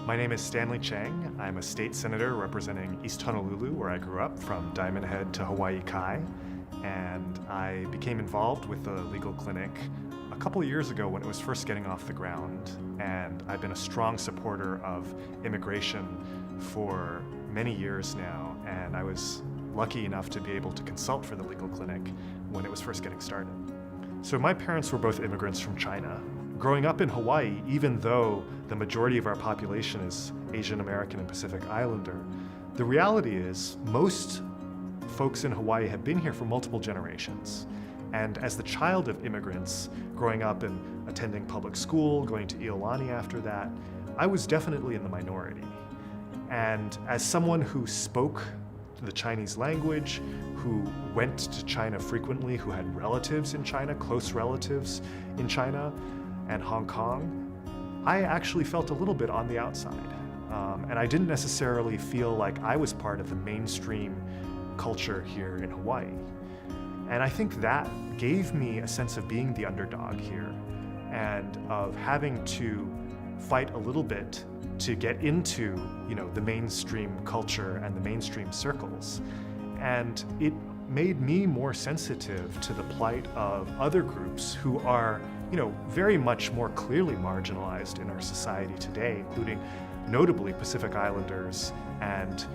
My name is Stanley Chang. I'm a state senator representing East Honolulu, where I grew up, from Diamond Head to Hawaii Kai. And I became involved with the legal clinic a couple of years ago when it was first getting off the ground. And I've been a strong supporter of immigration for many years now. And I was lucky enough to be able to consult for the legal clinic when it was first getting started. So my parents were both immigrants from China. Growing up in Hawaii, even though the majority of our population is Asian American and Pacific Islander, the reality is most folks in Hawaii have been here for multiple generations. And as the child of immigrants, growing up and attending public school, going to Iolani after that, I was definitely in the minority. And as someone who spoke the Chinese language, who went to China frequently, who had relatives in China, close relatives in China and Hong Kong, I actually felt a little bit on the outside. And I didn't necessarily feel like I was part of the mainstream culture here in Hawaii. And I think that gave me a sense of being the underdog here and of having to fight a little bit to get into, the mainstream culture and the mainstream circles. And it made me more sensitive to the plight of other groups who are, very much more clearly marginalized in our society today, including notably Pacific Islanders and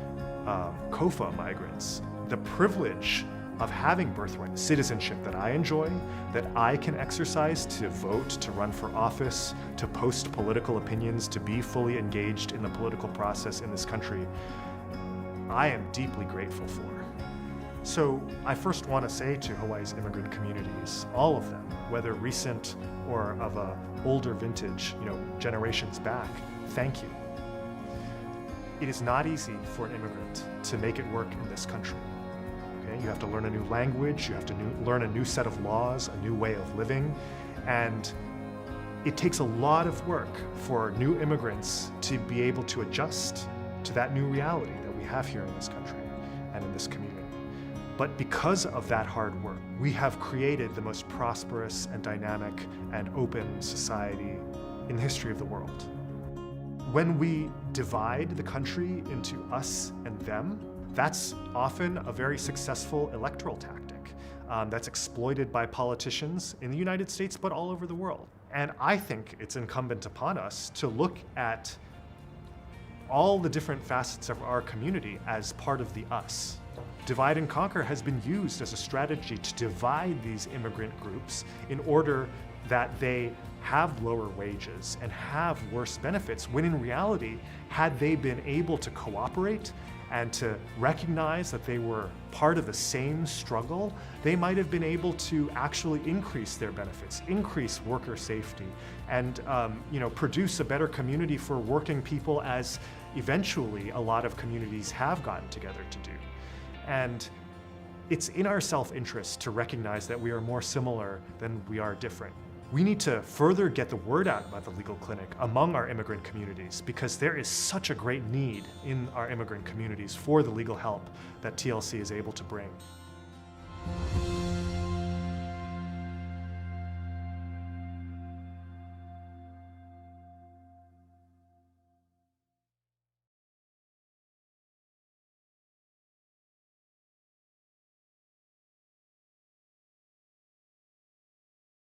COFA migrants. The privilege of having birthright citizenship that I enjoy, that I can exercise to vote, to run for office, to post political opinions, to be fully engaged in the political process in this country, I am deeply grateful for. So I first want to say to Hawaii's immigrant communities, all of them, whether recent or of a older vintage, generations back, thank you. It is not easy for an immigrant to make it work in this country. Okay? You have to learn a new language, you have to learn a new set of laws, a new way of living, and it takes a lot of work for new immigrants to be able to adjust to that new reality that we have here in this country and in this community. But because of that hard work, we have created the most prosperous and dynamic and open society in the history of the world. When we divide the country into us and them, that's often a very successful electoral tactic that's exploited by politicians in the United States, but all over the world. And I think it's incumbent upon us to look at all the different facets of our community as part of the us. Divide and conquer has been used as a strategy to divide these immigrant groups in order that they have lower wages and have worse benefits, when in reality, had they been able to cooperate and to recognize that they were part of the same struggle, they might have been able to actually increase their benefits, increase worker safety, and produce a better community for working people, as eventually a lot of communities have gotten together to do. And it's in our self-interest to recognize that we are more similar than we are different. We need to further get the word out about the legal clinic among our immigrant communities, because there is such a great need in our immigrant communities for the legal help that TLC is able to bring.